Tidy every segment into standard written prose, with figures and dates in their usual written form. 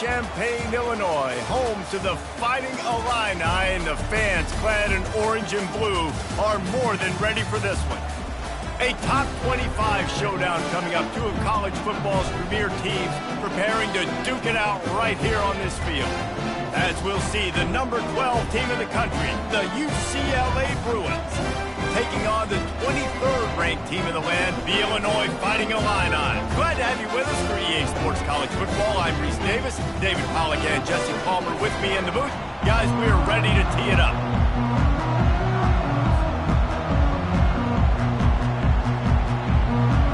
Champaign, Illinois, home to the Fighting Illini, and the fans clad in orange and blue are more than ready for this one. A top 25 showdown coming up, two of college football's premier teams preparing to duke it out right here on this field. As we'll see, the number 12 team in the country, the UCLA Bruins, taking on the 23rd ranked team in the land, the Illinois Fighting Illini. Glad to have you with us for EA Sports College Football. I'm Reese Davis, David Pollack and Jesse Palmer with me in the booth. Guys, we are ready to tee it up.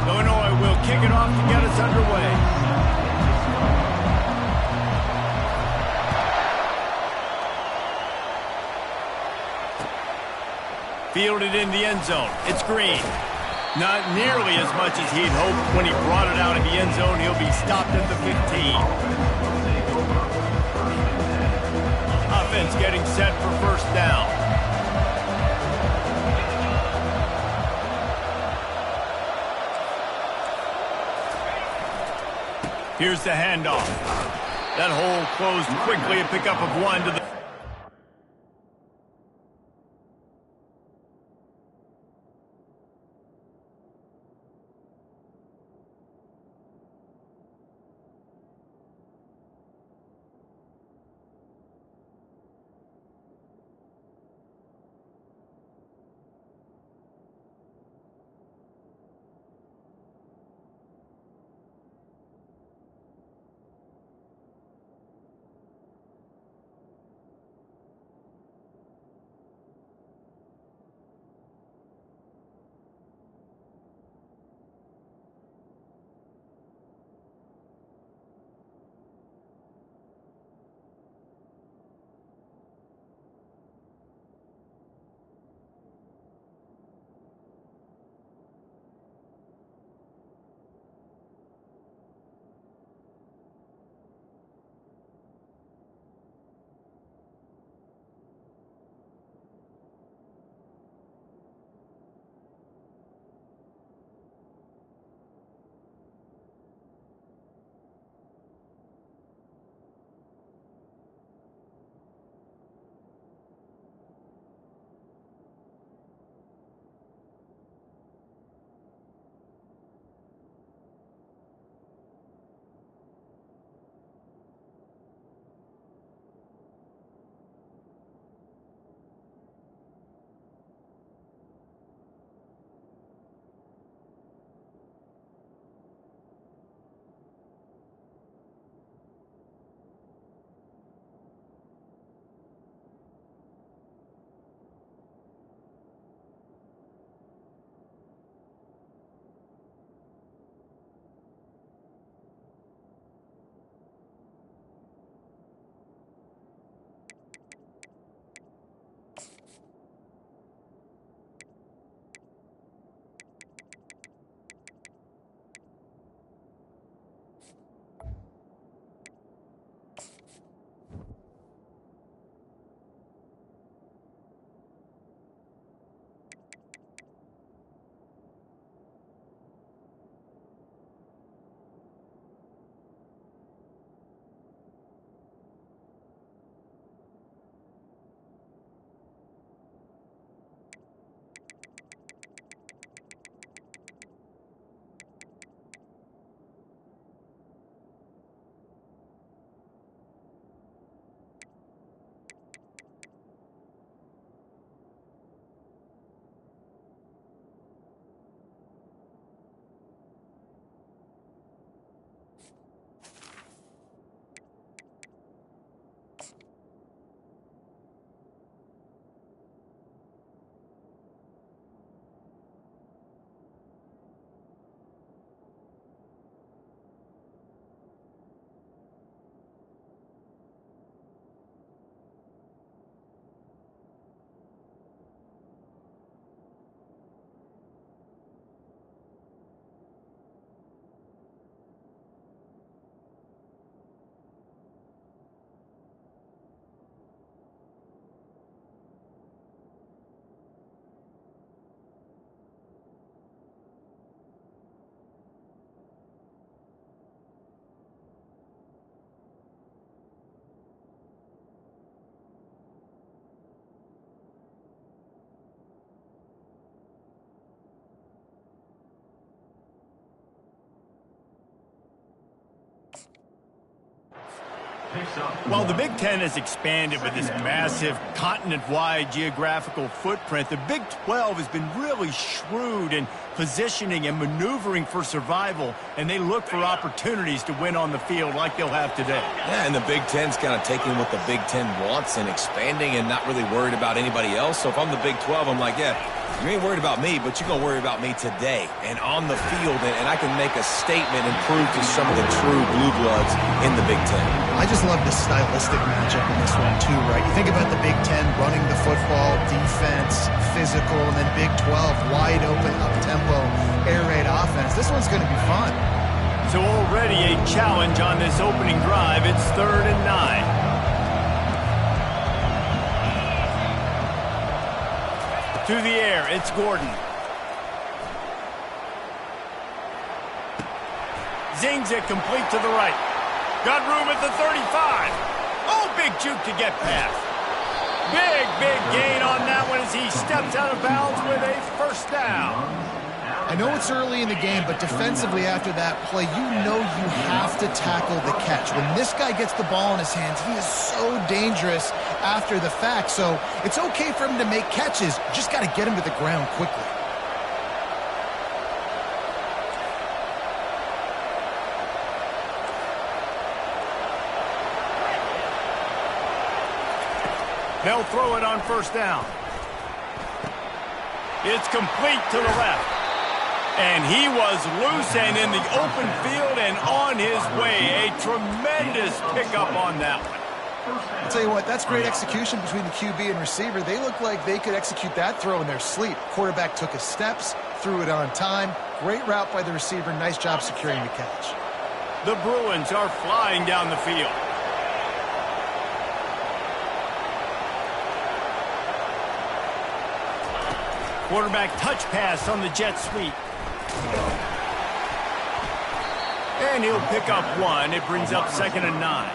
Illinois will kick it off to get us underway. Fielded in the end zone. It's Green. Not nearly as much as he'd hoped. When he brought it out in the end zone, he'll be stopped at the 15. Offense getting set for first down. Here's the handoff. That hole closed quickly, a pickup of one to the While the Big Ten has expanded with this massive continent-wide geographical footprint, the Big 12 has been really shrewd in positioning and maneuvering for survival, and they look for opportunities to win on the field like they'll have today. Yeah, and the Big Ten's kind of taking what the Big Ten wants and expanding and not really worried about anybody else. So if I'm the Big 12, I'm like, yeah, you ain't worried about me, but you're going to worry about me today and on the field, and I can make a statement and prove to some of the true blue bloods in the Big Ten. I just love the stylistic matchup in this one too, right? You think about the Big Ten running the football, defense, physical, and then Big 12 wide open, up-tempo, air raid offense. This one's going to be fun. So already a challenge on this opening drive. It's 3rd and 9. Through the air, it's Gordon. Zings it complete to the right. Got room at the 35. Oh, big juke to get past. Big gain on that one as he steps out of bounds with a first down. I know it's early in the game, but defensively after that play, you know you have to tackle the catch. When this guy gets the ball in his hands, he is so dangerous after the fact. So it's okay for him to make catches. Just got to get him to the ground quickly. They'll throw it on first down. It's complete to the left. And he was loose and in the open field and on his way. A tremendous pickup on that one. I'll tell you what, that's great execution between the QB and receiver. They look like they could execute that throw in their sleep. Quarterback took his steps, threw it on time. Great route by the receiver. Nice job securing the catch. The Bruins are flying down the field. Quarterback touch pass on the jet sweep. And he'll pick up one. It brings up 2nd and 9.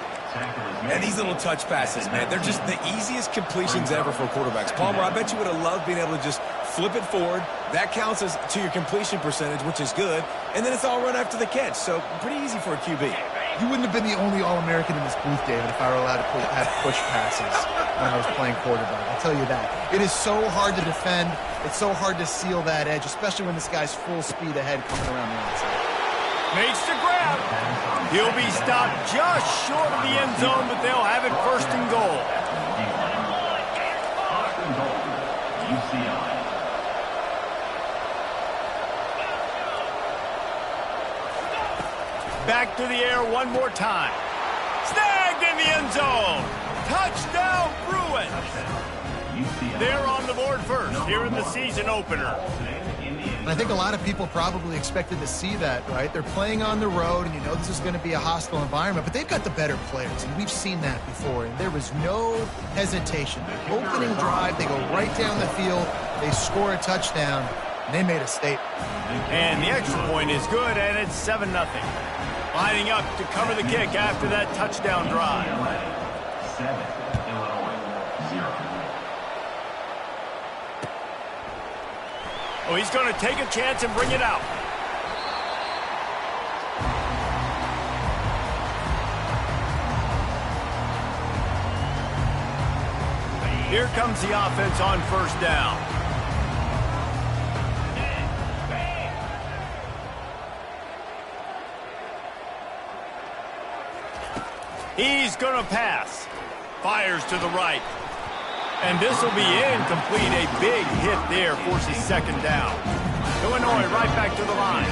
And these little touch passes, man, they're just the easiest completions ever for quarterbacks. Palmer, I bet you would have loved being able to just flip it forward. That counts as to your completion percentage, which is good. And then it's all run after the catch. So pretty easy for a QB. You wouldn't have been the only All-American in this booth, David, if I were allowed to have push passes when I was playing quarterback. I'll tell you that. It is so hard to defend. It's so hard to seal that edge, especially when this guy's full speed ahead coming around the outside. Makes the grab. He'll be stopped just short of the end zone, but they'll have it 1st and goal. Back to the air one more time. Snagged in the end zone. Touchdown, Bruins. They're on the board first here in the season opener. And I think a lot of people probably expected to see that, right? They're playing on the road, and you know this is going to be a hostile environment, but they've got the better players, and we've seen that before, and there was no hesitation. Opening drive, they go right down the field, they score a touchdown, and they made a statement. And the extra point is good, and it's 7-0. Lining up to cover the kick after that touchdown drive. 7, Illinois, 0. Oh, he's going to take a chance and bring it out. Here comes the offense on first down. He's going to pass. Fires to the right. And this will be incomplete. A big hit there forces 2nd down. Illinois right back to the line.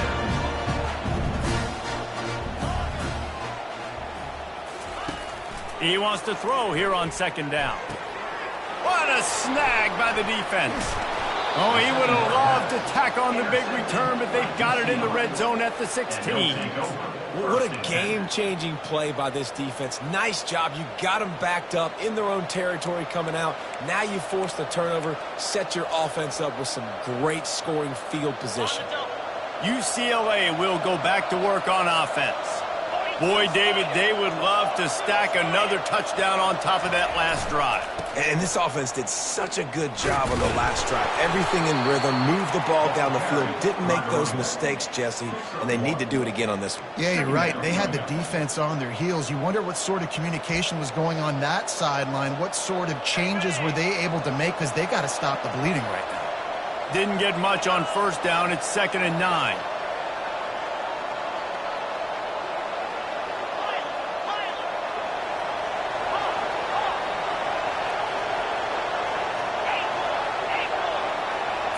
He wants to throw here on 2nd down. What a snag by the defense. Oh, he would have loved to tack on the big return, but they've got it in the red zone at the 16. What a game-changing play by this defense. Nice job. You got them backed up in their own territory coming out. Now you force the turnover, set your offense up with some great scoring field position. UCLA will go back to work on offense. Boy, David, they would love to stack another touchdown on top of that last drive. And this offense did such a good job on the last drive. Everything in rhythm, moved the ball down the field, didn't make those mistakes, Jesse, and they need to do it again on this one. Yeah, you're right. They had the defense on their heels. You wonder what sort of communication was going on that sideline. What sort of changes were they able to make, because they got to stop the bleeding right now. Didn't get much on first down. It's 2nd and 9.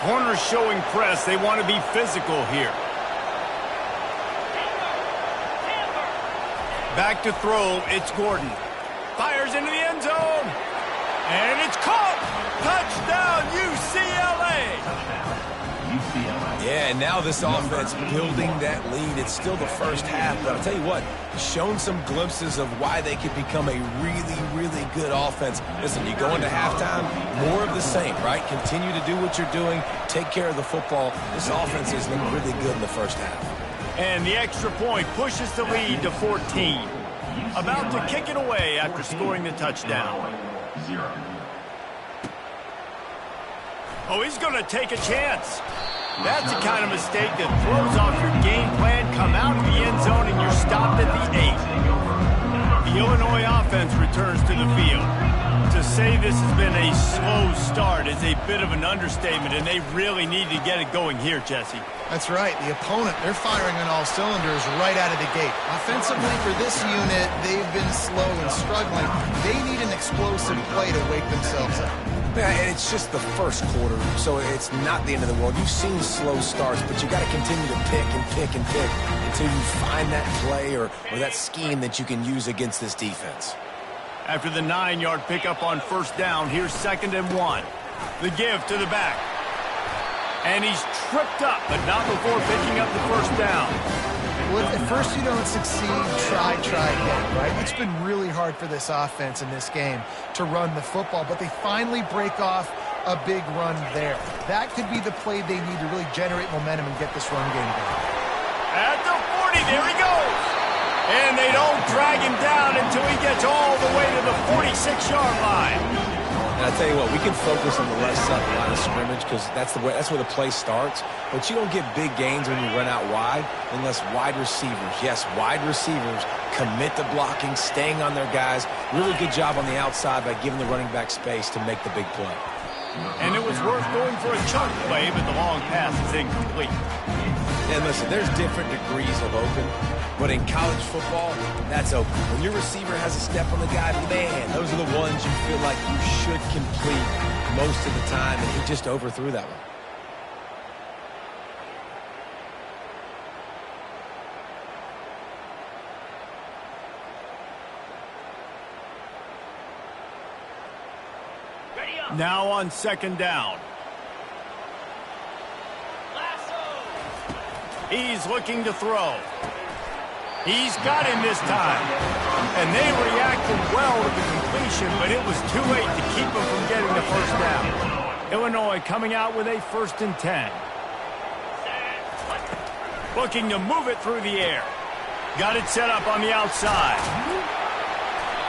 Corners showing press. They want to be physical here. Back to throw. It's Gordon. Fires into the end zone. And it's caught. Touchdown, UCLA. Yeah, and now this offense building that lead. It's still the first half, but I'll tell you what, shown some glimpses of why they could become a really, really good offense. Listen, you go into halftime, more of the same, right? Continue to do what you're doing, take care of the football. This offense is looking really good in the first half. And the extra point pushes the lead to 14. About to kick it away after scoring the touchdown. 0. Oh, he's going to take a chance. That's the kind of mistake that throws off your game plan. Come out of the end zone and you're stopped at the 8. The Illinois offense returns to the field. To say this has been a slow start is a bit of an understatement, and they really need to get it going here, Jesse. That's right. The opponent, they're firing on all cylinders right out of the gate. Offensively, for this unit, they've been slow and struggling. They need an explosive play to wake themselves up. Yeah, and it's just the first quarter, so it's not the end of the world. You've seen slow starts, but you got to continue to pick and pick and pick until you find that play or that scheme that you can use against this defense. After the 9-yard pickup on first down, here's 2nd and 1. The give to the back. And he's tripped up, but not before picking up the first down. Well, at first you don't succeed, try again, right? It's been really hard for this offense in this game to run the football, but they finally break off a big run there. That could be the play they need to really generate momentum and get this run game going. At the 40, there he goes. And they don't drag him down until he gets all the way to the 46-yard line. And I tell you what, we can focus on the left side of the line of scrimmage because that's where the play starts. But you don't get big gains when you run out wide unless wide receivers, yes, wide receivers, commit to blocking, staying on their guys. Really good job on the outside by giving the running back space to make the big play. And it was worth going for a chunk play, but the long pass is incomplete. And listen, there's different degrees of open, but in college football, that's open. When your receiver has a step on the guy, man, those are the ones you feel like you should complete most of the time, and he just overthrew that one. Now on 2nd down. He's looking to throw. He's got him this time. And they reacted well to the completion, but it was too late to keep him from getting the first down. Illinois coming out with a 1st and 10. Looking to move it through the air. Got it set up on the outside.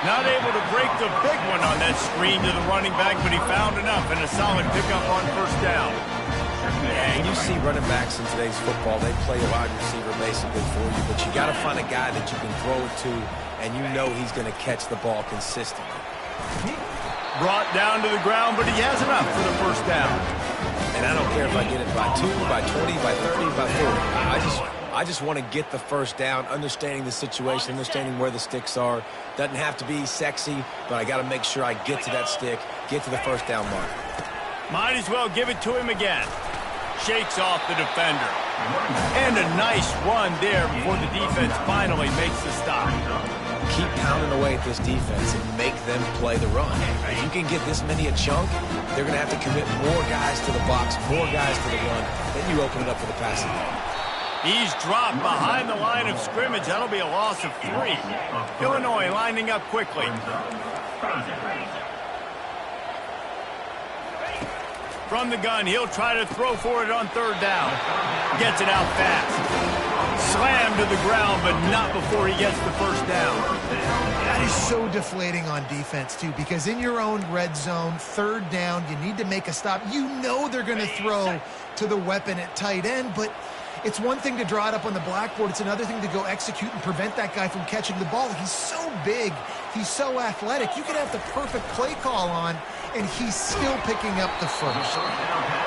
Not able to break the big one on that screen to the running back, but he found enough and a solid pickup on first down. Yeah, and you see running backs in today's football, they play a wide receiver basically for you, but you got to find a guy that you can throw it to, and you know he's going to catch the ball consistently. Brought down to the ground, but he has enough for the first down. And I don't care if I get it by 2, by 20, by 30, by 40. I just want to get the first down, understanding the situation, understanding where the sticks are. Doesn't have to be sexy, but I got to make sure I get to that stick, get to the first down mark. Might as well give it to him again. Shakes off the defender. And a nice run there before the defense finally makes the stop. Keep pounding away at this defense and make them play the run. If you can get this many a chunk, they're going to have to commit more guys to the box, more guys to the run. Then you open it up for the passing game. He's dropped behind the line of scrimmage. That'll be a loss of 3. Illinois lining up quickly. From the gun, he'll try to throw for it on 3rd down. Gets it out fast. slammed to the ground, but not before he gets the first down. That is so deflating on defense, too, because in your own red zone, third down, you need to make a stop. You know they're going to throw to the weapon at tight end, but it's one thing to draw it up on the blackboard. It's another thing to go execute and prevent that guy from catching the ball. He's so big. He's so athletic. You could have the perfect play call on, and he's still picking up the first.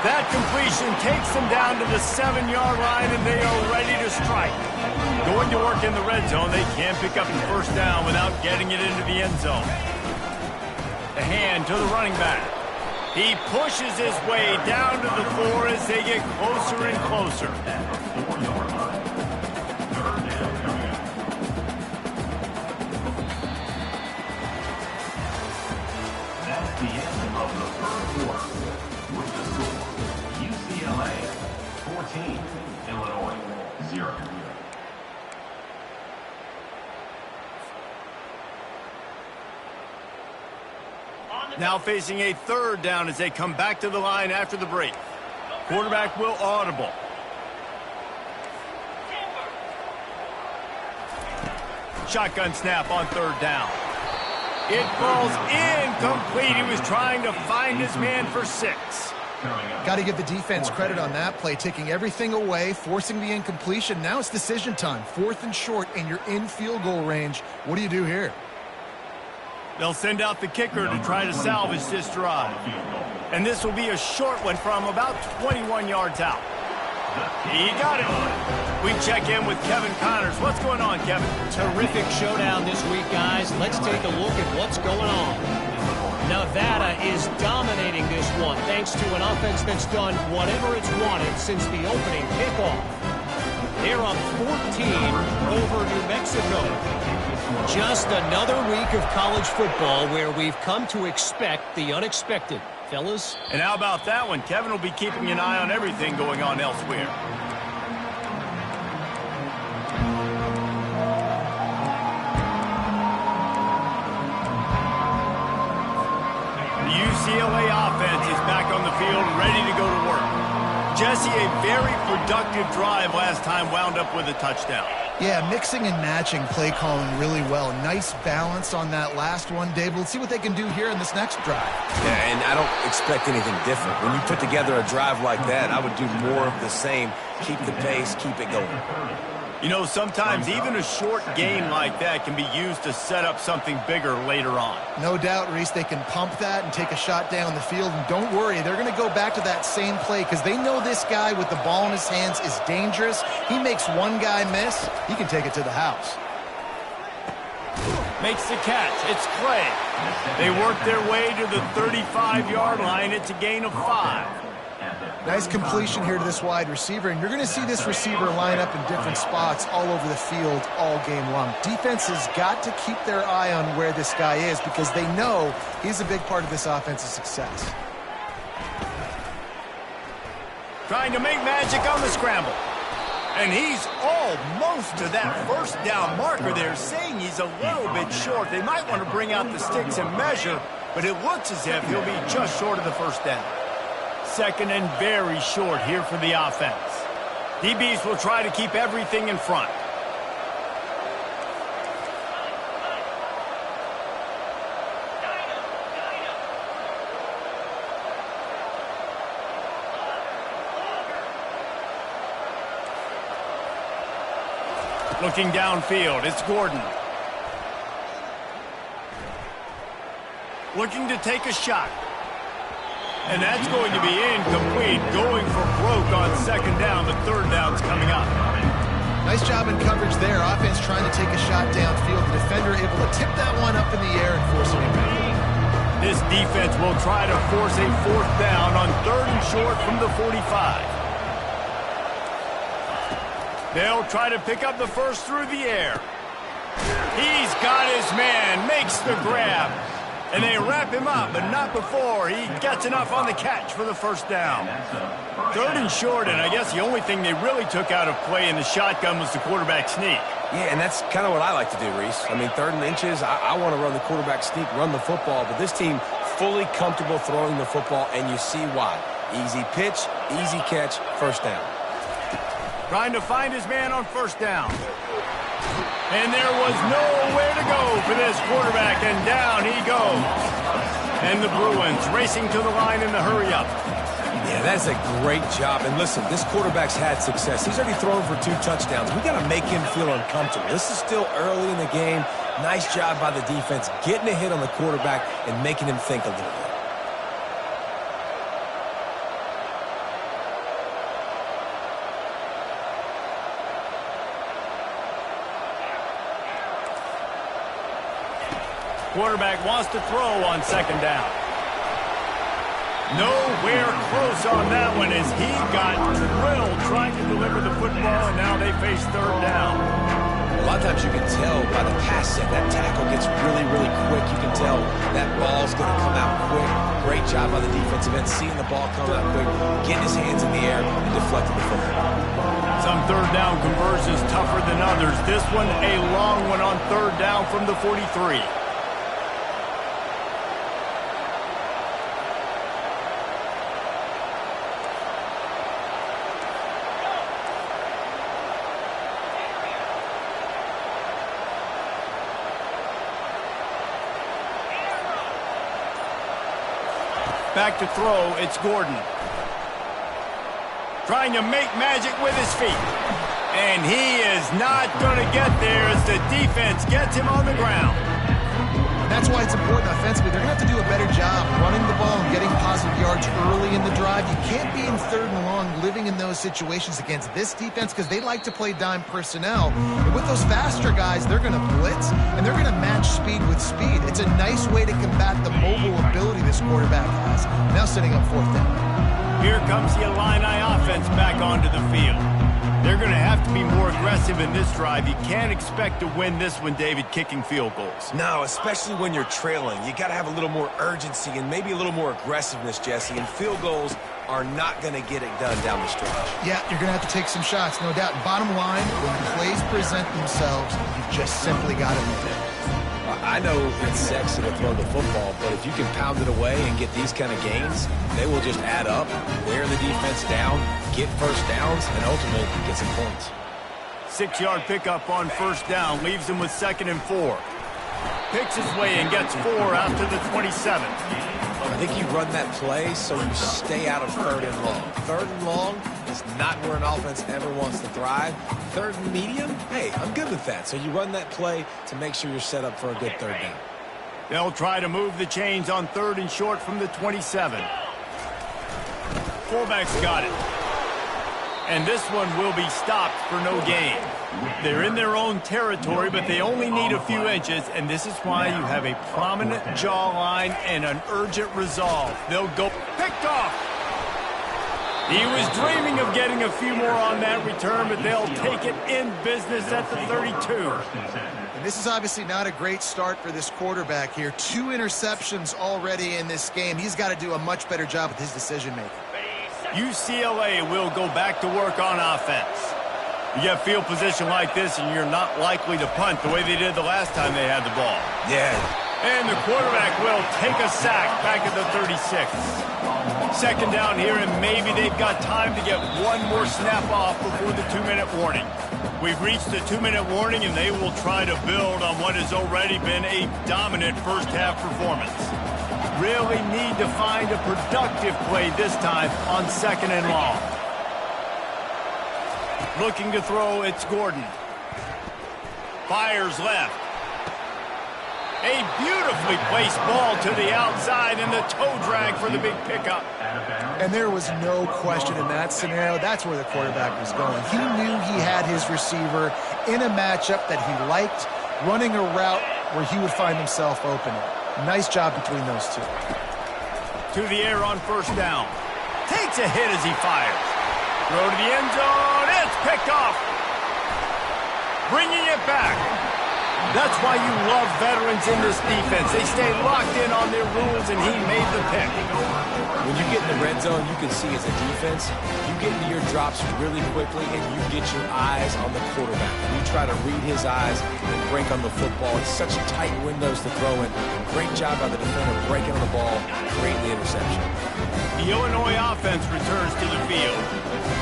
That completion takes them down to the 7-yard line, and they are ready to strike. Going to work in the red zone, they can't pick up the first down without getting it into the end zone. The hand to the running back. He pushes his way down to the floor as they get closer and closer. That's the end of the first quarter. With the score, UCLA 14, Illinois 0. Now facing a third down as they come back to the line after the break. Quarterback will audible. Shotgun snap on third down. It falls incomplete. He was trying to find his man for 6. Got to give the defense credit on that play, taking everything away, forcing the incompletion. Now it's decision time. 4th and short, and you're in field goal range. What do you do here? They'll send out the kicker to try to salvage this drive. And this will be a short one from about 21 yards out. He got it. We check in with Kevin Connors. What's going on, Kevin? Terrific showdown this week, guys. Let's take a look at what's going on. Nevada is dominating this one thanks to an offense that's done whatever it's wanted since the opening kickoff. They're up 14 over New Mexico. Just another week of college football where we've come to expect the unexpected, fellas. And how about that one? Kevin will be keeping an eye on everything going on elsewhere. The UCLA offense is back on the field, ready to go to work. Jesse, a very productive drive last time wound up with a touchdown. Yeah, mixing and matching play calling really well. Nice balance on that last one, Dave. Let's see what they can do here in this next drive. Yeah, and I don't expect anything different. When you put together a drive like that, I would do more of the same. Keep the pace, keep it going. You know, sometimes even a short game like that can be used to set up something bigger later on. No doubt, Reese, they can pump that and take a shot down the field. And don't worry, they're going to go back to that same play because they know this guy with the ball in his hands is dangerous. He makes one guy miss, he can take it to the house. Makes the catch. It's Clay. They work their way to the 35-yard line. It's a gain of 5. Nice completion here to this wide receiver, and you're going to see this receiver line up in different spots all over the field all game long. Defense has got to keep their eye on where this guy is because they know he's a big part of this offense's success. Trying to make magic on the scramble. And he's almost to that first down marker there, saying he's a little bit short. They might want to bring out the sticks and measure, but it looks as if he'll be just short of the first down. Second and very short here for the offense. DBs will try to keep everything in front. Looking downfield, it's Gordon. Looking to take a shot. And that's going to be incomplete, going for broke on second down, but third down's coming up. Nice job in coverage there. Offense trying to take a shot downfield. The defender able to tip that one up in the air and force it incomplete. This defense will try to force a fourth down on third and short from the 45. They'll try to pick up the first through the air. He's got his man, makes the grab. And they wrap him up, but not before he gets enough on the catch for the first down. Third and short, and I guess the only thing they really took out of play in the shotgun was the quarterback sneak. Yeah, and that's kind of what I like to do, Reese. I mean, 3rd and inches, I want to run the quarterback sneak, run the football, but this team fully comfortable throwing the football, and you see why. Easy pitch, easy catch, first down. Trying to find his man on first down. And there was nowhere to go for this quarterback, and down he goes. And the Bruins racing to the line in the hurry-up. Yeah, that's a great job. And listen, this quarterback's had success. He's already thrown for 2 touchdowns. We got to make him feel uncomfortable. This is still early in the game. Nice job by the defense, getting a hit on the quarterback and making him think a little bit. Quarterback wants to throw on second down. Nowhere close on that one as he got drilled trying to deliver the football, and now they face third down. A lot of times you can tell by the pass set, that tackle gets really, really quick. You can tell that ball's going to come out quick. Great job by the defensive end, seeing the ball come out quick, getting his hands in the air, and deflecting the football. Some third down conversions tougher than others. This one, a long one on third down from the 43. Back to throw, it's Gordon. Trying to make magic with his feet. And he is not going to get there as the defense gets him on the ground. And that's why it's important offensively. They're going to have to do a better job running the ball and getting positive yards early in the drive. You can't be in third and long living in those situations against this defense because they like to play dime personnel. And with those faster guys, they're going to blitz, and they're going to match speed with speed. It's a nice way to combat the mobile ability this quarterback has. Now setting up fourth down. Here comes the Illini offense back onto the field. They're going to have to be more aggressive in this drive. You can't expect to win this one, David, kicking field goals. No, especially when you're trailing. You got to have a little more urgency and maybe a little more aggressiveness, Jesse. And field goals are not going to get it done down the stretch. Yeah, you're going to have to take some shots, no doubt. Bottom line, when plays present themselves, you just simply got to make it. I know it's sexy to throw the football, but if you can pound it away and get these kind of gains, they will just add up, wear the defense down, get first downs, and ultimately get some points. 6-yard pickup on first down, leaves him with 2nd and 4. Picks his way and gets 4 out to the 27. I think you run that play so you stay out of 3rd and long. 3rd and long is not where an offense ever wants to thrive. 3rd and medium, hey, I'm good with that. So you run that play to make sure you're set up for a good 3rd down. They'll try to move the chains on 3rd and short from the 27. Fullback's got it. And this one will be stopped for no gain. They're in their own territory, but they only need a few inches, and this is why you have a prominent jawline and an urgent resolve. They'll go picked off. He was dreaming of getting a few more on that return, but they'll take it in business at the 32. And this is obviously not a great start for this quarterback here. 2 interceptions already in this game. He's got to do a much better job with his decision-making. UCLA will go back to work on offense. You get field position like this, and you're not likely to punt the way they did the last time they had the ball. Yeah. And the quarterback will take a sack back at the 36. 2nd down here, and maybe they've got time to get one more snap off before the 2-minute warning. We've reached the 2-minute warning, and they will try to build on what has already been a dominant first-half performance. Really need to find a productive play this time on 2nd and long. Looking to throw, it's Gordon. Fires left. A beautifully placed ball to the outside, and the toe drag for the big pickup. And there was no question in that scenario. That's where the quarterback was going. He knew he had his receiver in a matchup that he liked, running a route where he would find himself open. Nice job between those two. To the air on first down. Takes a hit as he fires. Throw to the end zone. It's picked off. Bringing it back. That's why you love veterans in this defense. They stay locked in on their rules, and he made the pick. When you get in the red zone, you can see as a defense, you get into your drops really quickly, and you get your eyes on the quarterback. You try to read his eyes and break on the football. It's such tight windows to throw in. Great job by the defender breaking on the ball, creating the interception. The Illinois offense returns to the field.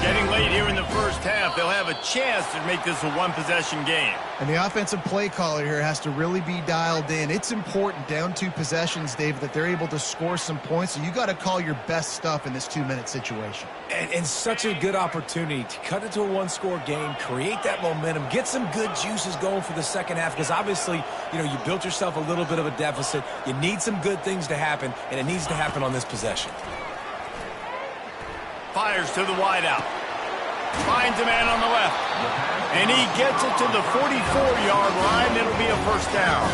Getting late here in the first half, they'll have a chance to make this a one-possession game. And the offensive play caller here has to really be dialed in. It's important down 2 possessions, David, that they're able to score some points. So you got to call your best stuff in this 2-minute situation. And such a good opportunity to cut it to a one-score game, create that momentum, get some good juices going for the second half, because obviously, you built yourself a little bit of a deficit. You need some good things to happen, and it needs to happen on this possession. Fires to the wideout. Finds a man on the left. And he gets it to the 44-yard line. It'll be a first down.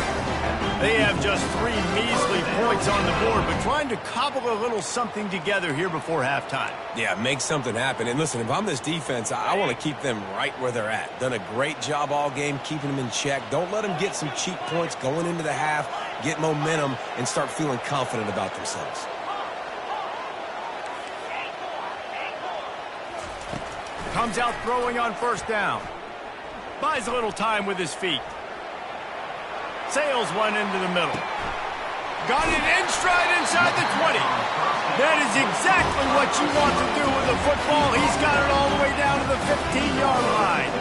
They have just 3 measly points on the board, but trying to cobble a little something together here before halftime. Yeah, make something happen. And listen, if I'm this defense, I want to keep them right where they're at. Done a great job all game keeping them in check. Don't let them get some cheap points going into the half, get momentum, and start feeling confident about themselves. Comes out throwing on first down. Buys a little time with his feet. Sails one into the middle. Got it in stride inside the 20. That is exactly what you want to do with the football. He's got it all the way down to the 15-yard line.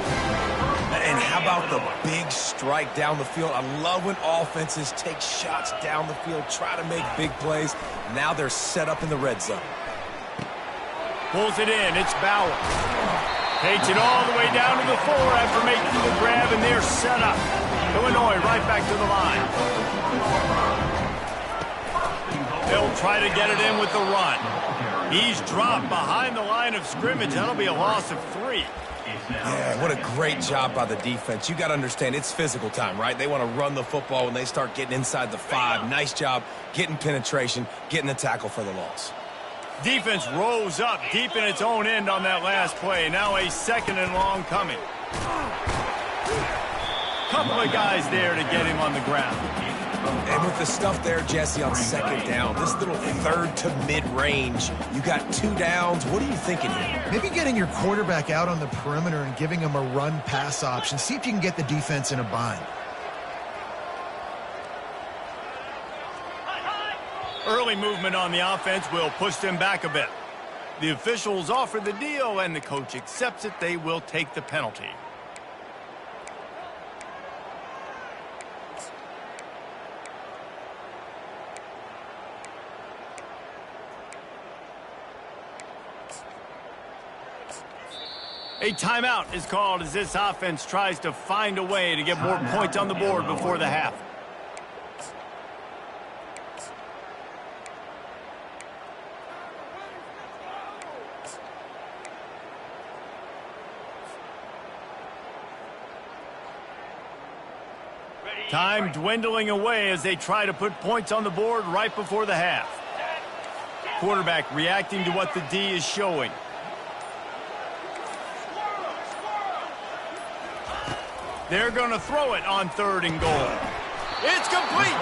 And how about the big strike down the field? I love when offenses take shots down the field, try to make big plays. Now they're set up in the red zone. Pulls it in. It's Bauer. Takes it all the way down to the 4 after making the grab, and they're set up. Illinois right back to the line. They'll try to get it in with the run. He's dropped behind the line of scrimmage. That'll be a loss of 3. Yeah, what a great job by the defense. You got to understand, it's physical time, right? They want to run the football when they start getting inside the 5. Nice job getting penetration, getting the tackle for the loss. Defense rose up deep in its own end on that last play. Now a second and long coming. Couple of guys there to get him on the ground. And with the stuff there, Jesse, on second down, this little third to mid-range, you got 2 downs. What are you thinking here? Maybe getting your quarterback out on the perimeter and giving him a run-pass option. See if you can get the defense in a bind. Early movement on the offense will push them back a bit. The officials offer the deal, and the coach accepts it. They will take the penalty. A timeout is called as this offense tries to find a way to get more points on the board before the half. Time dwindling away as they try to put points on the board right before the half. Quarterback reacting to what the D is showing. They're going to throw it on 3rd and goal. It's complete.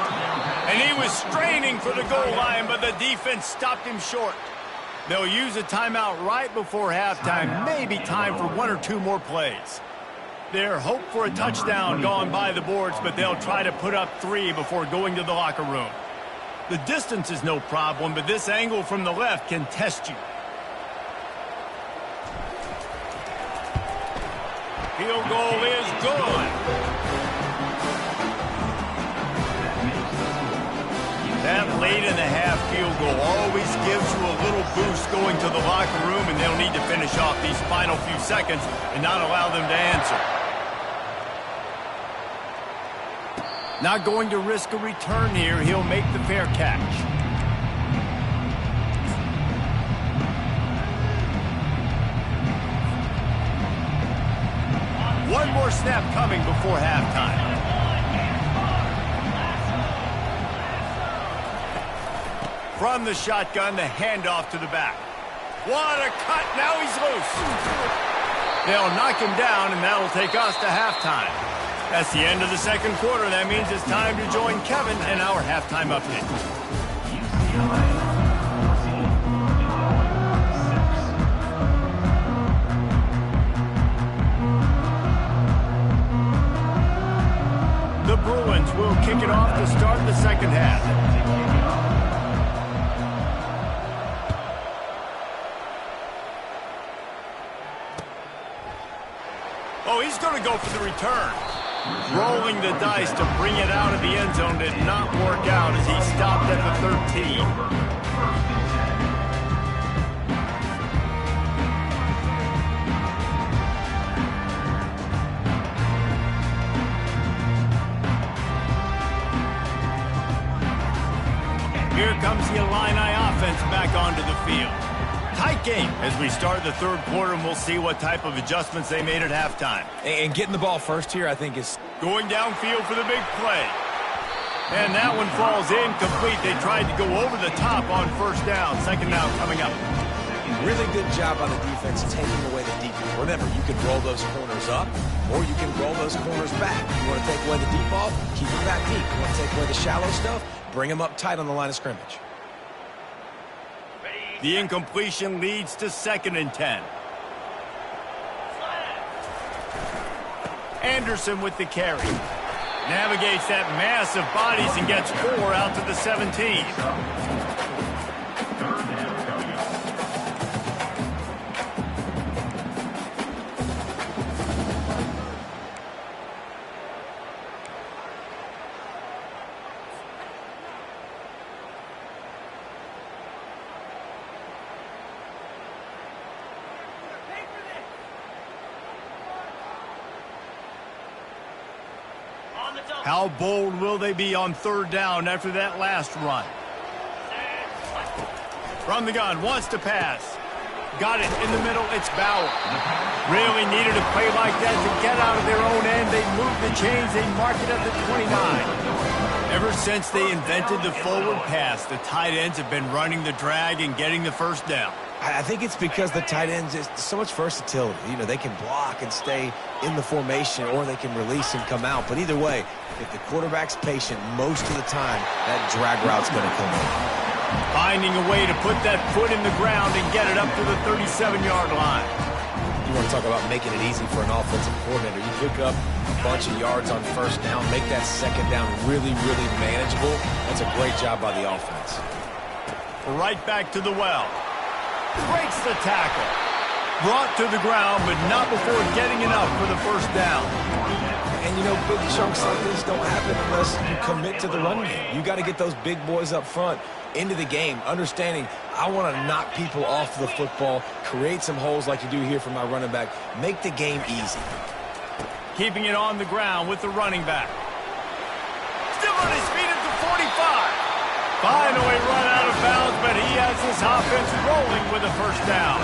And he was straining for the goal line, but the defense stopped him short. They'll use a timeout right before halftime. Maybe time for 1 or 2 more plays. Their hope for a touchdown gone by the boards, but they'll try to put up 3 before going to the locker room. The distance is no problem, but this angle from the left can test you. Field goal is good. That late in the half field goal always gives you a little boost going to the locker room, and they'll need to finish off these final few seconds and not allow them to answer. Not going to risk a return here. He'll make the fair catch. One more snap coming before halftime. From the shotgun, the handoff to the back. What a cut. Now he's loose. They'll knock him down, and that'll take us to halftime. That's the end of the second quarter. That means it's time to join Kevin in our halftime update. The Bruins will kick it off to start the second half. Oh, he's going to go for the return. Rolling the dice to bring it out of the end zone did not work out as he stopped at the 13. Here comes the Illini offense back onto the field. Tight game as we start the third quarter, and we'll see what type of adjustments they made at halftime. And getting the ball first here, I think, is going downfield for the big play. And that one falls incomplete. They tried to go over the top on first down. Second down coming up. really good job on the defense taking away the deep. Remember, you can roll those corners up, or you can roll those corners back. You want to take away the deep ball, keep it back deep. You want to take away the shallow stuff, bring them up tight on the line of scrimmage. The incompletion leads to 2nd and 10. Anderson with the carry. Navigates that mass of bodies and gets 4 out to the 17. How bold will they be on 3rd down after that last run? From the gun, wants to pass. Got it in the middle, it's Bauer. Really needed a play like that to get out of their own end. They moved the chains, they mark it at the 29. Ever since they invented the forward pass, the tight ends have been running the drag and getting the first down. I think it's because the tight ends is so much versatility. You know, they can block and stay in the formation, or they can release and come out. But either way, if the quarterback's patient most of the time, that drag route's going to come in. Finding a way to put that foot in the ground and get it up to the 37-yard line. You want to talk about making it easy for an offensive coordinator. You pick up a bunch of yards on 1st down, make that 2nd down really, really manageable. That's a great job by the offense. Right back to the well. Breaks the tackle. Brought to the ground, but not before getting enough for the 1st down. And, you know, big chunks like this don't happen unless you commit to the run game. You got to get those big boys up front into the game, understanding I want to knock people off the football, create some holes like you do here for my running back, make the game easy. Keeping it on the ground with the running back. Still on his feet at the 45. Finally run out of bounds, but he has his offense rolling with a 1st down.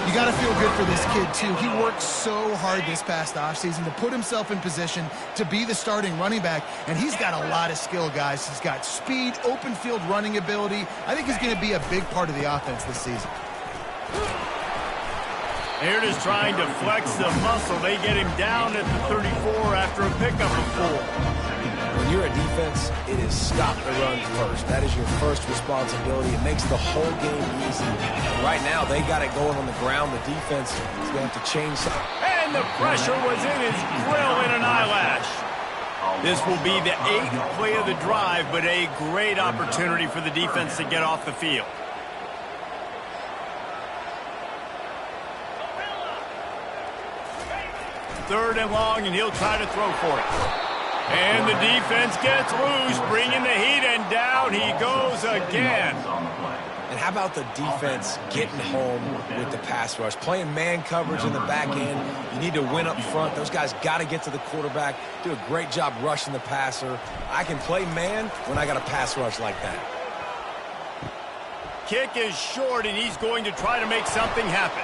You got to feel good for this kid, too. He worked so hard this past offseason to put himself in position to be the starting running back, and he's got a lot of skill, guys. He's got speed, open field running ability. I think he's going to be a big part of the offense this season. Here it is trying to flex the muscle. They get him down at the 34 after a pickup of 4. When you're a defense, it is stop the run first. That is your first responsibility. It makes the whole game easy. And right now, they got it going on the ground. The defense is going to have to change something. And the pressure was in his grill in an eyelash. This will be the 8th play of the drive, but a great opportunity for the defense to get off the field. Third and long, and he'll try to throw for it. And the defense gets loose, bringing the heat, and down he goes again. And how about the defense getting home with the pass rush? Playing man coverage in the back end. You need to win up front. Those guys got to get to the quarterback, do a great job rushing the passer. I can play man when I got a pass rush like that. Kick is short, and he's going to try to make something happen.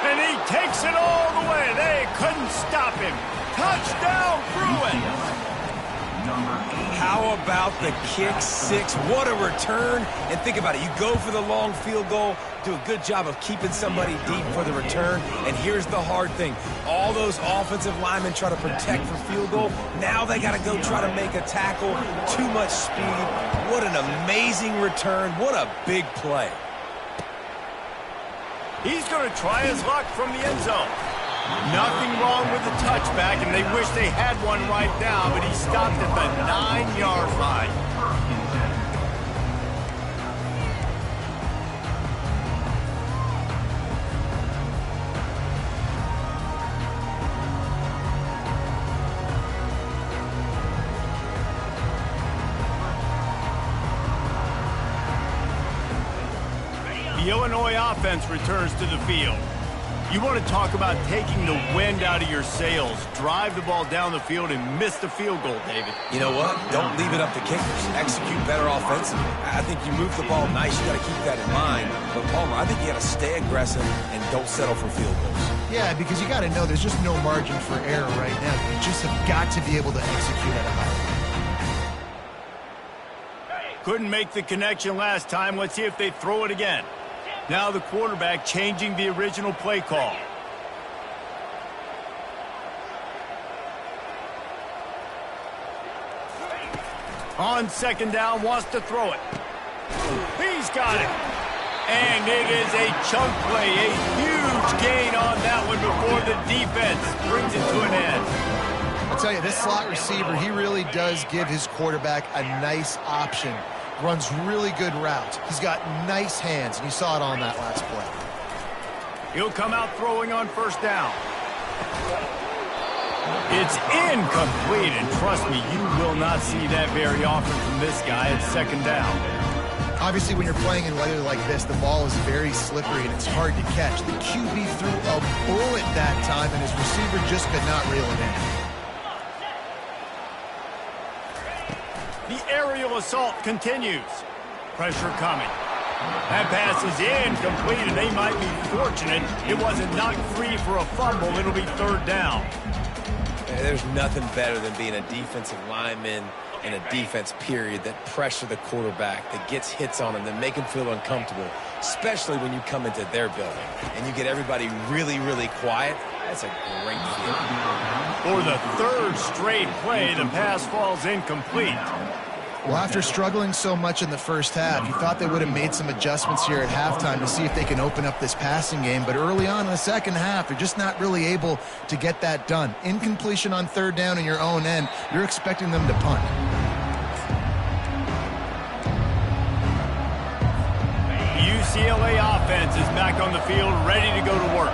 And he takes it all the way. They couldn't stop him. Touchdown, Bruins. How about the kick 6? What a return. And think about it. You go for the long field goal, do a good job of keeping somebody deep for the return. And here's the hard thing. All those offensive linemen try to protect for field goal. Now they got to go try to make a tackle. Too much speed. what an amazing return. What a big play. He's going to try his luck from the end zone. Nothing wrong with the touchback, and they wish they had one right now, but he stopped at the 9-yard line. The Illinois offense returns to the field. You want to talk about taking the wind out of your sails. Drive the ball down the field and miss the field goal, David. You know what? Don't leave it up to kickers. Execute better offensively. I think you move the ball nice. You got to keep that in mind. But, Palmer, I think you got to stay aggressive and don't settle for field goals. Yeah, because you got to know there's just no margin for error right now. You just have got to be able to execute at a high level. Couldn't make the connection last time. Let's see if they throw it again. Now the quarterback changing the original play call. On second down, wants to throw it. He's got it. And it is a chunk play, a huge gain on that one before the defense brings it to an end. I'll tell you, this slot receiver, he really does give his quarterback a nice option. Runs really good routes. He's got nice hands, and you saw it on that last play. He'll come out throwing on first down. It's incomplete, and trust me, you will not see that very often from this guy at second down. Obviously, when you're playing in weather like this, the ball is very slippery, and it's hard to catch. The QB threw a bullet that time, and his receiver just could not reel it in. The aerial assault continues. Pressure coming. That pass is incomplete, and they might be fortunate it wasn't knocked free for a fumble. It'll be third down. There's nothing better than being a defensive lineman and a defense period that pressure the quarterback, that gets hits on him, that make him feel uncomfortable, especially when you come into their building and you get everybody really, really quiet. That's a great feeling. For the third straight play, the pass falls incomplete. Well, after struggling so much in the first half, you thought they would have made some adjustments here at halftime to see if they can open up this passing game. But early on in the second half, they're just not really able to get that done. Incompletion on third down in your own end, you're expecting them to punt. The UCLA offense is back on the field, ready to go to work.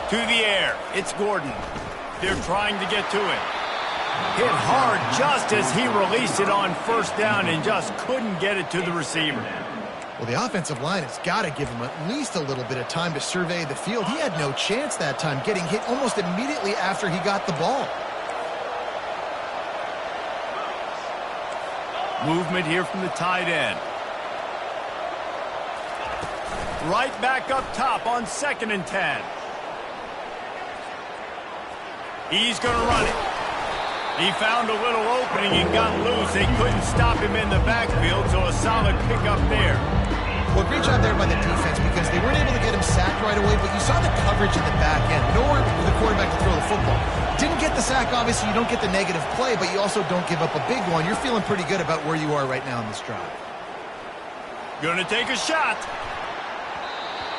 To the air, it's Gordon. They're trying to get to it. Hit hard just as he released it on first down and just couldn't get it to the receiver. Well, the offensive line has got to give him at least a little bit of time to survey the field. He had no chance that time, getting hit almost immediately after he got the ball. Movement here from the tight end. Right back up top on 2nd and 10. He's going to run it. He found a little opening and got loose. They couldn't stop him in the backfield, so a solid pickup there. Well, great job there by the defense because they weren't able to get him sacked right away, but you saw the coverage in the back end. Nowhere for the quarterback to throw the football. Didn't get the sack, obviously. You don't get the negative play, but you also don't give up a big one. You're feeling pretty good about where you are right now in this drive. Going to take a shot.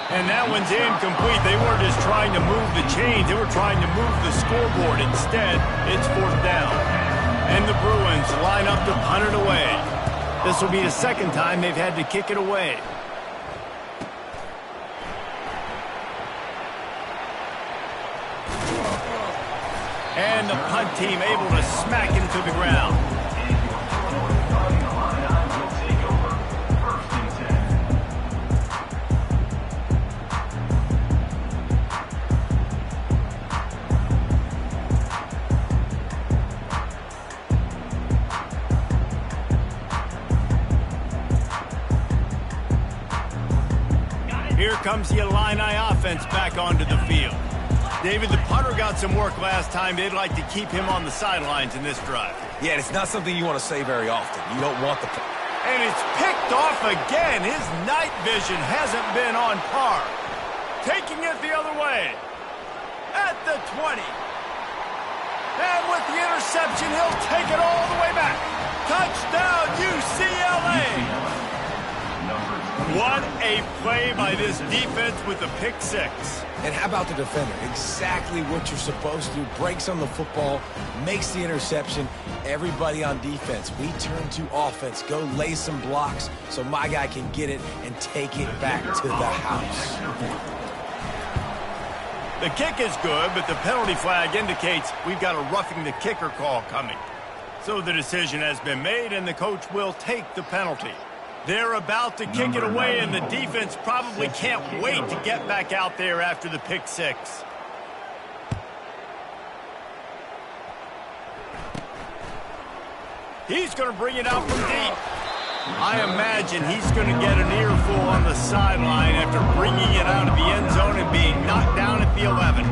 And that one's incomplete. They weren't just trying to move the chains. They were trying to move the scoreboard. Instead, it's fourth down. And the Bruins line up to punt it away. This will be the second time they've had to kick it away. And the punt team able to smack him to the ground. Here comes the Illini offense back onto the field. David, the punter got some work last time. They'd like to keep him on the sidelines in this drive. Yeah, it's not something you want to say very often. You don't want the... And it's picked off again. His night vision hasn't been on par. Taking it the other way. At the 20. And with the interception, he'll take it all the way back. Touchdown, UCLA! What a play by this defense with the pick six. And how about the defender? Exactly what you're supposed to do. Breaks on the football, makes the interception. Everybody on defense, we turn to offense. Go lay some blocks so my guy can get it and take it back to the house. The kick is good, but the penalty flag indicates we've got a roughing the kicker call coming. So the decision has been made, and the coach will take the penalty. They're about to kick it away, and the defense probably can't wait to get back out there after the pick six. He's going to bring it out from deep. I imagine he's going to get an earful on the sideline after bringing it out of the end zone and being knocked down at the 11.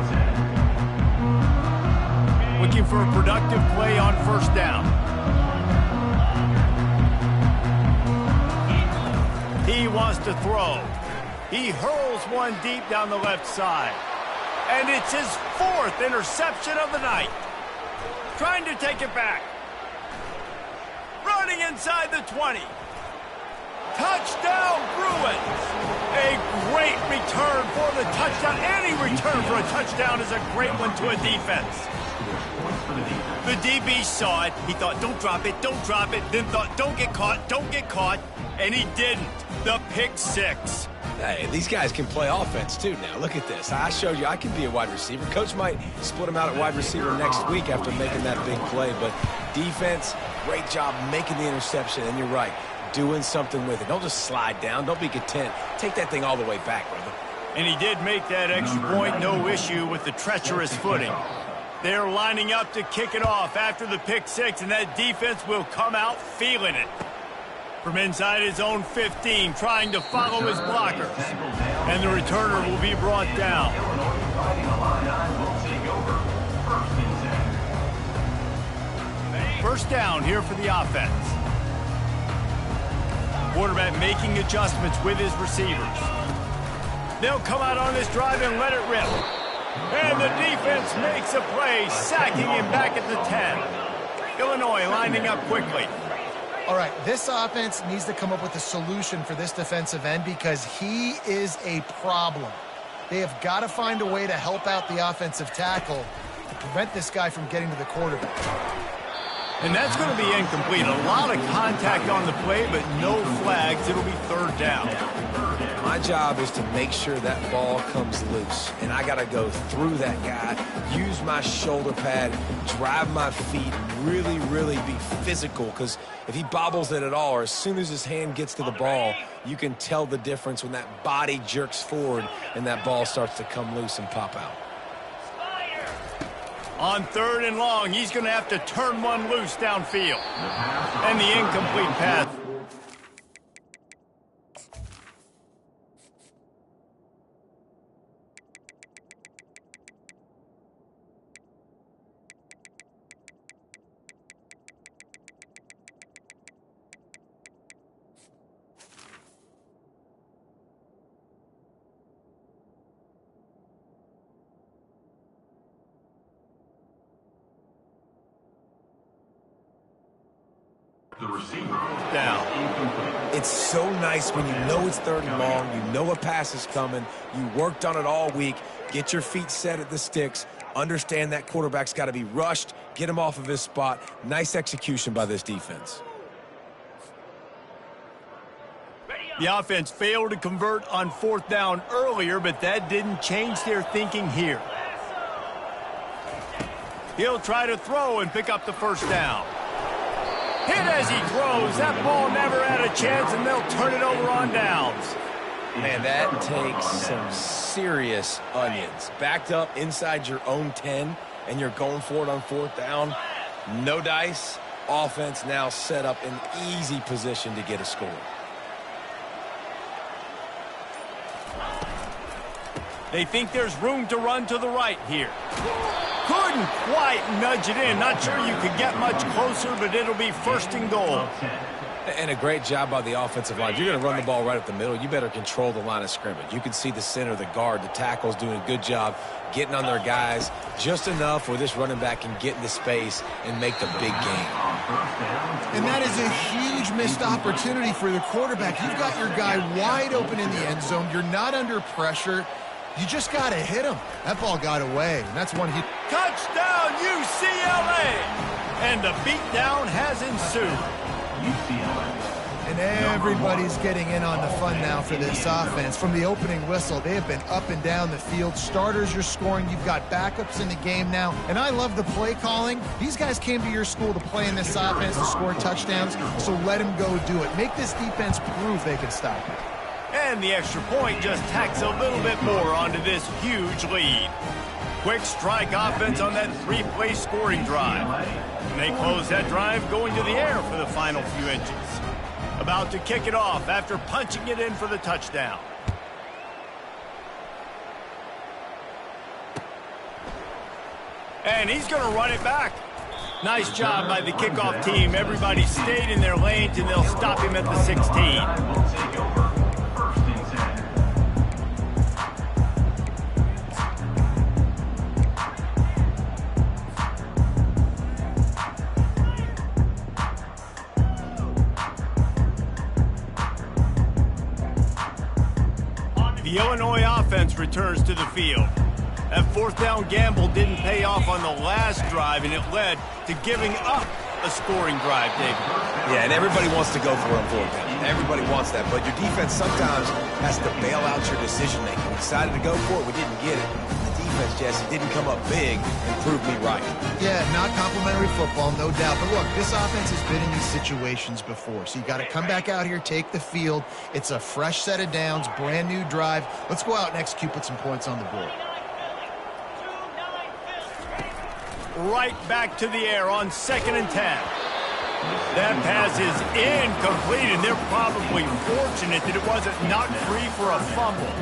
Looking for a productive play on first down. He wants to throw. He hurls one deep down the left side. And it's his fourth interception of the night. Trying to take it back. Running inside the 20. Touchdown, Bruins. A great return for the touchdown. Any return for a touchdown is a great one to a defense. The DB saw it. He thought, don't drop it, don't drop it. Then thought, don't get caught, don't get caught. And he didn't. The pick six. Hey, these guys can play offense too now. Look at this. I showed you I can be a wide receiver. Coach might split him out at wide receiver next week after making that big play. But defense, great job making the interception. And you're right, doing something with it. Don't just slide down. Don't be content. Take that thing all the way back, brother. And he did make that extra point, no issue with the treacherous footing. They're lining up to kick it off after the pick six, and that defense will come out feeling it. From inside his own 15, trying to follow his blockers. And the returner will be brought down. First down here for the offense. Quarterback making adjustments with his receivers. They'll come out on this drive and let it rip. And the defense makes a play, sacking him back at the 10. Illinois lining up quickly. All right, this offense needs to come up with a solution for this defensive end because he is a problem. They have got to find a way to help out the offensive tackle to prevent this guy from getting to the quarterback. And that's going to be incomplete. A lot of contact on the play, but no flags. It'll be third down. My job is to make sure that ball comes loose. And I got to go through that guy, use my shoulder pad, drive my feet, really, really be physical. Because if he bobbles it at all, or as soon as his hand gets to the ball, you can tell the difference when that body jerks forward and that ball starts to come loose and pop out. On third and long, he's going to have to turn one loose downfield. And the incomplete pass. The receiver down. It's so nice when you know it's third and long, you know a pass is coming, you worked on it all week, get your feet set at the sticks, understand that quarterback's got to be rushed, get him off of his spot. Nice execution by this defense. The offense failed to convert on fourth down earlier, but that didn't change their thinking here. He'll try to throw and pick up the first down. Hit as he throws. That ball never had a chance, and they'll turn it over on downs. Man, that takes some serious onions. Backed up inside your own 10, and you're going for it on fourth down. No dice. Offense now set up in easy position to get a score. They think there's room to run to the right here. Couldn't quite nudge it in. Not sure you could get much closer, but it'll be first and goal. And a great job by the offensive line. If you're going to run the ball right up the middle, you better control the line of scrimmage. You can see the center, the guard, the tackles doing a good job getting on their guys just enough where this running back can get into space and make the big game. And that is a huge missed opportunity for the quarterback. You've got your guy wide open in the end zone. You're not under pressure. You just got to hit him. That ball got away, and that's one he... Touchdown, UCLA! And the beatdown has ensued. And everybody's getting in on the fun now for this offense. From the opening whistle, they have been up and down the field. Starters are scoring. You've got backups in the game now. And I love the play calling. These guys came to your school to play in this offense to score touchdowns, so let them go do it. Make this defense prove they can stop it. And the extra point just tacks a little bit more onto this huge lead. Quick strike offense on that three-play scoring drive. And they close that drive going to the air for the final few inches. About to kick it off after punching it in for the touchdown. And he's going to run it back. Nice job by the kickoff team. Everybody stayed in their lanes, and they'll stop him at the 16. The Illinois offense returns to the field. That fourth down gamble didn't pay off on the last drive, and it led to giving up a scoring drive, David. Yeah, and everybody wants to go for it on fourth down. Everybody wants that, but your defense sometimes has to bail out your decision-making. We decided to go for it, we didn't get it. The defense, Jesse, didn't come up big and prove me right. Yeah, not complimentary football, no doubt. But look, this offense has been in these situations before, so you got to come back out here, take the field. It's a fresh set of downs, brand new drive. Let's go out and execute, put some points on the board. Right back to the air on 2nd and 10. That pass is incomplete, and they're probably fortunate that it wasn't knocked free for a fumble.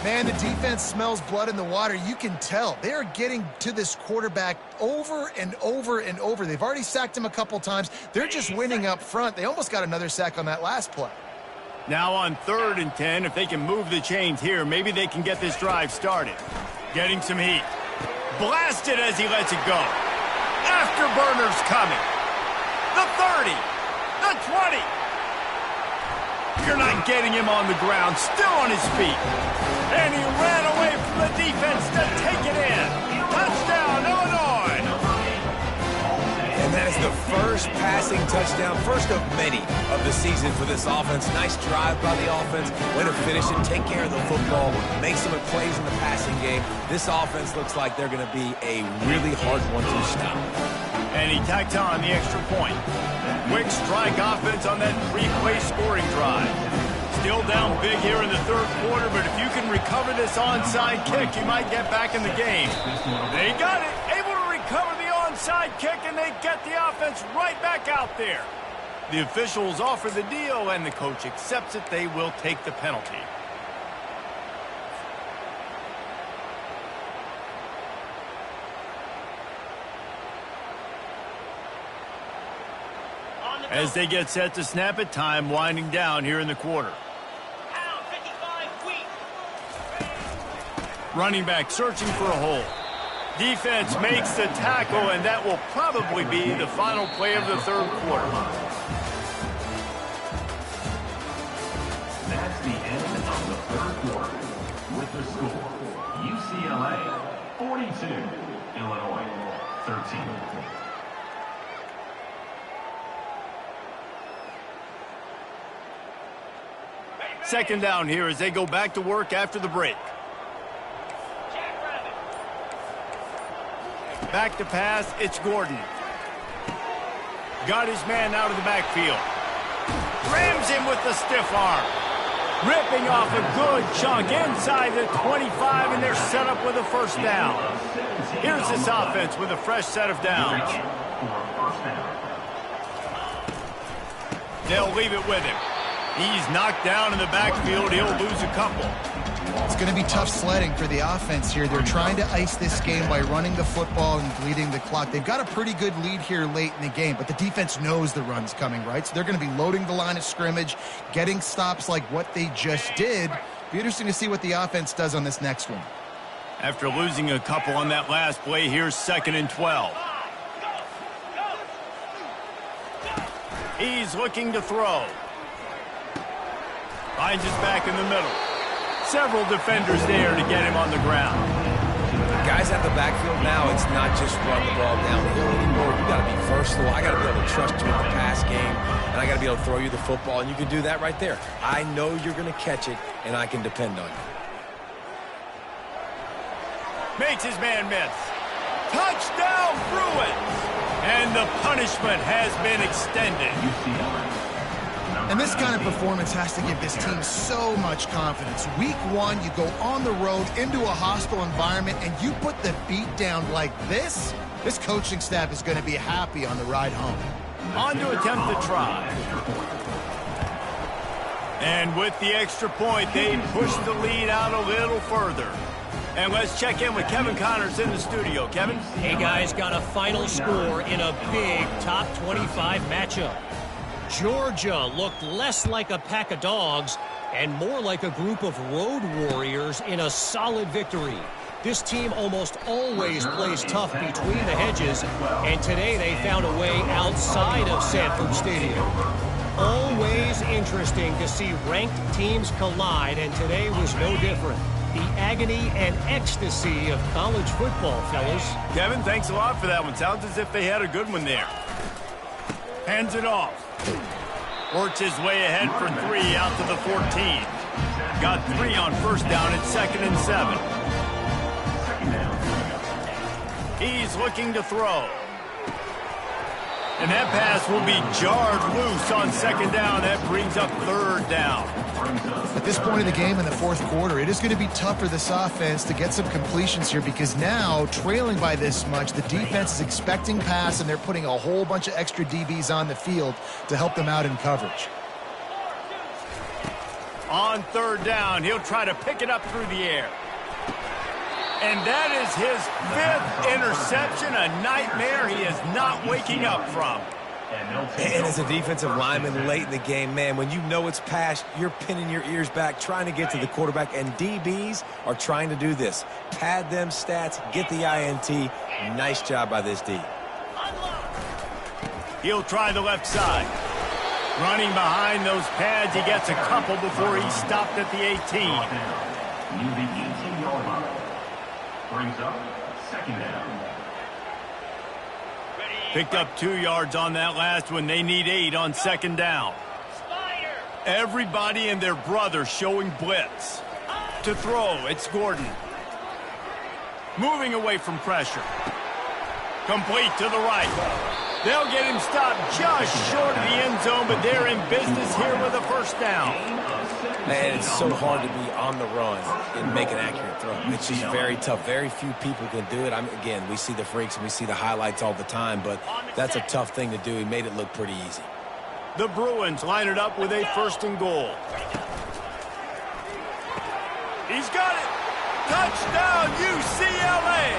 Man, the defense smells blood in the water. You can tell. They are getting to this quarterback over and over and over. They've already sacked him a couple times. They're just winning up front. They almost got another sack on that last play. Now on 3rd and 10, if they can move the chains here, maybe they can get this drive started. Getting some heat. Blasted as he lets it go. Afterburners coming. The 30. The 20. You're not getting him on the ground. Still on his feet. And he ran away from the defense to take it in. Touchdown, Illinois. And that is the first passing touchdown, first of many of the season for this offense. Nice drive by the offense. Way to finish it, take care of the football, make some plays in the passing game. This offense looks like they're going to be a really hard one to stop. And he tacked on the extra point. Quick strike offense on that three-play scoring drive. Still down big here in the 3rd quarter, but if you can recover this onside kick, you might get back in the game. They got it. Able to recover the onside kick, and they get the offense right back out there. The officials offer the deal, and the coach accepts it. They will take the penalty. As they get set to snap it, time winding down here in the quarter. Running back searching for a hole. Defense makes the tackle, and that will probably be the final play of the 3rd quarter. That's the end of the 3rd quarter. With the score, UCLA 42, Illinois 13. Second down here as they go back to work after the break. Back to pass, it's Gordon. Got his man out of the backfield. Rams him with the stiff arm. Ripping off a good chunk inside the 25, and they're set up with a first down. Here's this offense with a fresh set of downs. They'll leave it with him. He's knocked down in the backfield. He'll lose a couple. It's going to be tough sledding for the offense here. They're trying to ice this game by running the football and bleeding the clock. They've got a pretty good lead here late in the game, but the defense knows the run's coming, right? So they're going to be loading the line of scrimmage, getting stops like what they just did. Be interesting to see what the offense does on this next one. After losing a couple on that last play, here's 2nd and 12. He's looking to throw. Finds his back in the middle. Several defenders there to get him on the ground. Guys at the backfield now, it's not just run the ball downhill anymore. You got to be versatile. I got to be able to trust you in the pass game, and I got to be able to throw you the football, and you can do that right there. I know you're going to catch it, and I can depend on you. Makes his man miss. Touchdown, Bruins! And the punishment has been extended. And this kind of performance has to give this team so much confidence. Week 1, you go on the road into a hostile environment, and you put the beat down like this. This coaching staff is going to be happy on the ride home. On to attempt the try. And with the extra point, they push the lead out a little further. And let's check in with Kevin Connors in the studio. Kevin? Hey, guys, got a final score in a big top 25 matchup. Georgia looked less like a pack of dogs and more like a group of road warriors in a solid victory. This team almost always plays tough between the hedges, and today they found a way outside of Sanford Stadium. Always interesting to see ranked teams collide, and today was no different. The agony and ecstasy of college football, fellas. Kevin, thanks a lot for that one. Sounds as if they had a good one there. Hands it off. Works his way ahead for 3 out to the 14. Got 3 on first down at 2nd and 7. He's looking to throw. And that pass will be jarred loose on 2nd down. That brings up 3rd down. At this point of the game in the 4th quarter, it is going to be tough for this offense to get some completions here because now, trailing by this much, the defense is expecting pass, and they're putting a whole bunch of extra DBs on the field to help them out in coverage. On 3rd down, he'll try to pick it up through the air. And that is his 5th interception, a nightmare he is not waking up from. And as a defensive lineman late in the game, man, when you know it's past, you're pinning your ears back, trying to get to the quarterback, and DBs are trying to do this. Pad them stats, get the INT. Nice job by this D. He'll try the left side. Running behind those pads, he gets a couple before he's stopped at the 18. Brings up 2nd down. Picked up 2 yards on that last one. They need 8 on 2nd down. Everybody and their brother showing blitz. To throw, it's Gordon. Moving away from pressure. Complete to the right. They'll get him stopped just short of the end zone, but they're in business here with a 1st down. Man, it's so hard to be on the run and make an accurate throw. It's just very tough. Very few people can do it. Again, we see the freaks and we see the highlights all the time, but that's a tough thing to do. He made it look pretty easy. The Bruins line it up with a 1st and goal. He's got it. Touchdown, UCLA.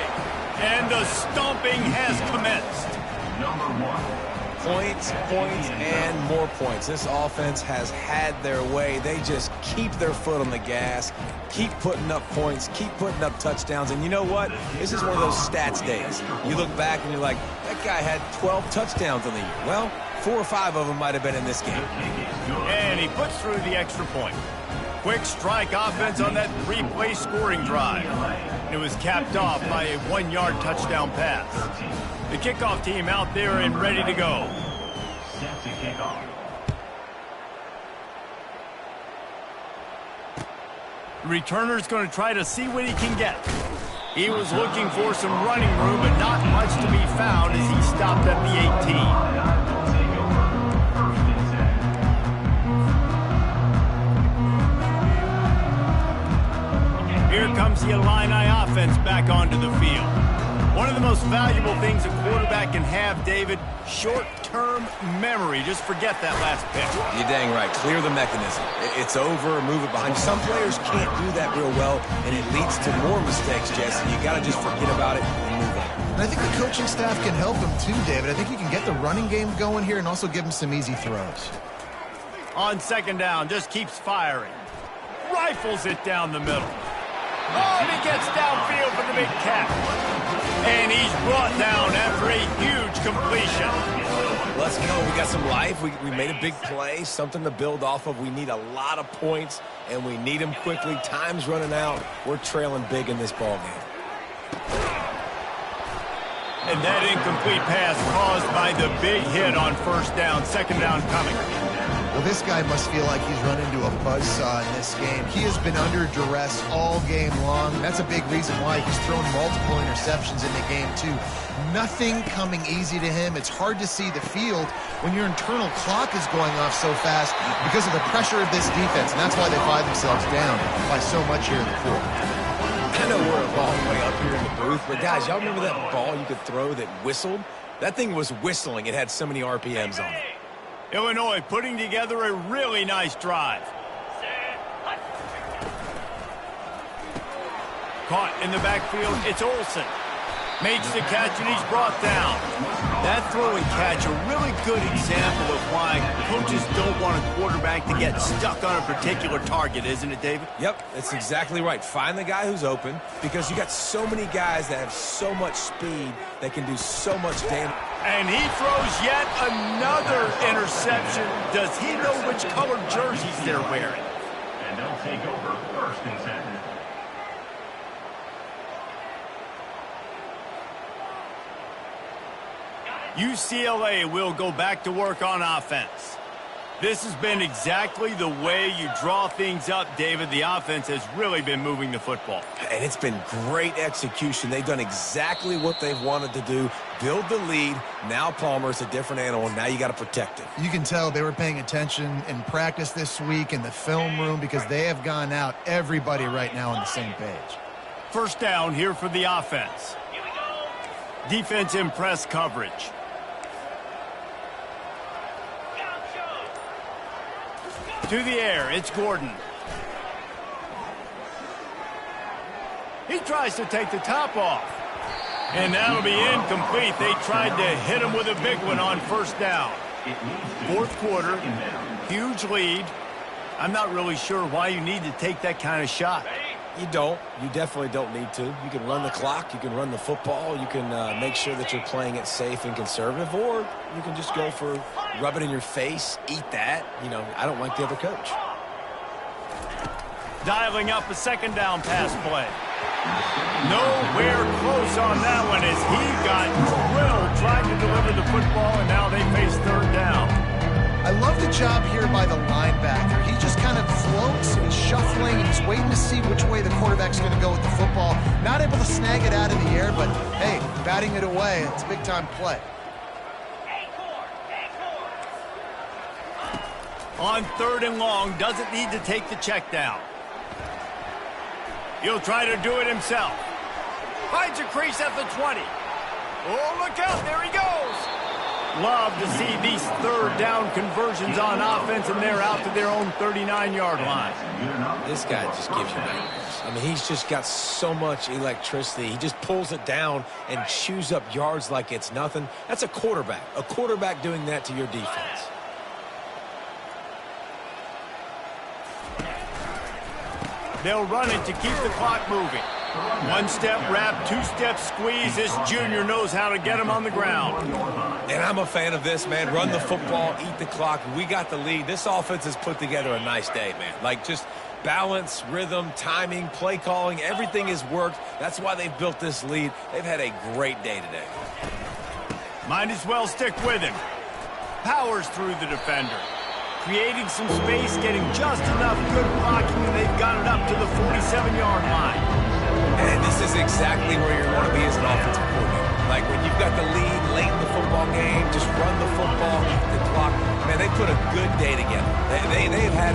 And the stomping has commenced. Number 1. Points, and more points. This offense has had their way. They just keep their foot on the gas, keep putting up points, keep putting up touchdowns. And you know what? This is one of those stats days. You look back and you're like, that guy had 12 touchdowns on the year. Well, 4 or 5 of them might have been in this game. And he puts through the extra point. Quick strike offense on that 3-play scoring drive. And it was capped off by a 1-yard touchdown pass. The kickoff team out there and ready to go. Set to kick off. The returner's going to try to see what he can get. He was looking for some running room, but not much to be found as he stopped at the 18. Here comes the Illini offense back onto the field. One of the most valuable things a quarterback can have, David, short-term memory. Just forget that last pitch. You're dang right. Clear the mechanism. It's over, move it behind. Some players can't do that real well, and it leads to more mistakes, Jesse. You got to just forget about it and move on. And I think the coaching staff can help him too, David. I think he can get the running game going here and also give him some easy throws. On second down, just keeps firing. Rifles it down the middle. Oh, and he gets downfield for the big catch. And he's brought down after a huge completion. Let's go. We got some life. We made a big play, something to build off of. We need a lot of points, and we need them quickly. Time's running out. We're trailing big in this ball game. And that incomplete pass caused by the big hit on first down. Second down coming. Well, this guy must feel like he's run into a buzzsaw in this game. He has been under duress all game long. That's a big reason why he's thrown multiple interceptions in the game, too. Nothing coming easy to him. It's hard to see the field when your internal clock is going off so fast because of the pressure of this defense, and that's why they find themselves down by so much here in the fourth. I know we're a long way up here in the booth, but guys, y'all remember that ball you could throw that whistled? That thing was whistling. It had so many RPMs on it. Illinois putting together a really nice drive. Caught in the backfield, it's Olsen. Makes the catch, and he's brought down. That throw and catch, a really good example of why coaches don't want a quarterback to get stuck on a particular target, isn't it, David? Yep, that's exactly right. Find the guy who's open because you got so many guys that have so much speed that can do so much damage. And he throws yet another interception. Does he know which colored jerseys they're wearing? And they'll take over first and 10. UCLA will go back to work on offense. This has been exactly the way you draw things up, David. The offense has really been moving the football. And it's been great execution. They've done exactly what they've wanted to do. Build the lead. Now Palmer's a different animal. Now you got to protect him. You can tell they were paying attention in practice this week in the film room because they have gone out, everybody right now on the same page. First down here for the offense. Defense in press coverage. To the air, it's Gordon. He tries to take the top off. And that'll be incomplete. They tried to hit him with a big one on first down. Fourth quarter, huge lead. I'm not really sure why you need to take that kind of shot. You don't. You definitely don't need to. You can run the clock. You can run the football. You can make sure that you're playing it safe and conservative, or you can just go for rub it in your face, eat that. You know, I don't like the other coach. Dialing up a second down pass play. Nowhere close on that one as he got drilled trying to deliver the football, and now they face third down. I love the job here by the linebacker. He just kind of floats, and he's shuffling, and he's waiting to see which way the quarterback's going to go with the football. Not able to snag it out of the air, but, hey, batting it away, it's a big-time play. On third and long, doesn't need to take the check down. He'll try to do it himself. Finds a crease at the 20. Oh, look out, there he goes. Love to see these third down conversions on offense, and they're out to their own 39-yard line. This guy just gives you nightmares. I mean, he's just got so much electricity. He just pulls it down and chews up yards like it's nothing. That's a quarterback. A quarterback doing that to your defense. They'll run it to keep the clock moving. One-step wrap, two-step squeeze. This junior knows how to get him on the ground. And I'm a fan of this, man. Run the football, eat the clock. We got the lead. This offense has put together a nice day, man. Like, just balance, rhythm, timing, play calling, everything has worked. That's why they've built this lead. They've had a great day today. Might as well stick with him. Powers through the defender. Creating some space, getting just enough good blocking, and they've got it up to the 47-yard line. And this is exactly where you want to be as an offensive coordinator. Like when you've got the lead late in the football game, just run the football, the clock. Man, they put a good day together. They've had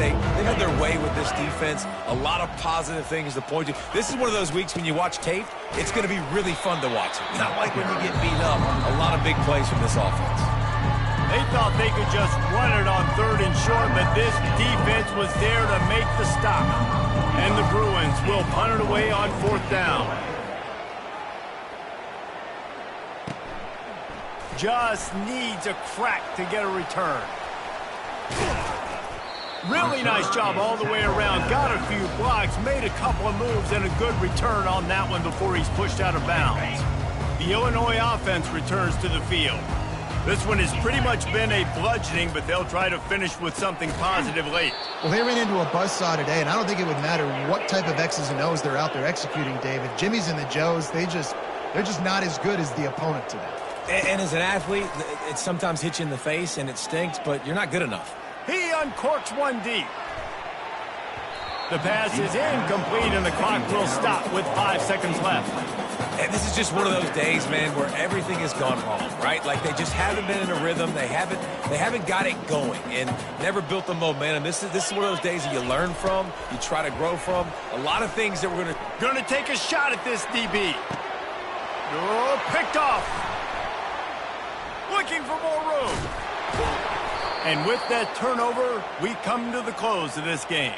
their way with this defense. A lot of positive things to point to. This is one of those weeks when you watch tape, it's going to be really fun to watch. Not like when you get beat up. A lot of big plays from this offense. They thought they could just run it on 3rd and short, but this defense was there to make the stop. And the Bruins will punt it away on 4th down. Just needs a crack to get a return. Really nice job all the way around. Got a few blocks, made a couple of moves, and a good return on that one before he's pushed out of bounds. The Illinois offense returns to the field. This one has pretty much been a bludgeoning, but they'll try to finish with something positive late. Well, they ran into a buzzsaw today, and I don't think it would matter what type of X's and O's they're out there executing, David. Jimmy's and the Joes, they're just not as good as the opponent today. And as an athlete, it sometimes hits you in the face, and it stinks, but you're not good enough. He uncorks one deep. The pass is incomplete, and the clock will stop with 5 seconds left. And this is just one of those days, man, where everything has gone wrong, right? Like they just haven't been in a rhythm. They haven't got it going and never built the momentum. This is one of those days that you learn from, you try to grow from. A lot of things that we're gonna take a shot at this DB. Oh, picked off. Looking for more room. And with that turnover, we come to the close of this game.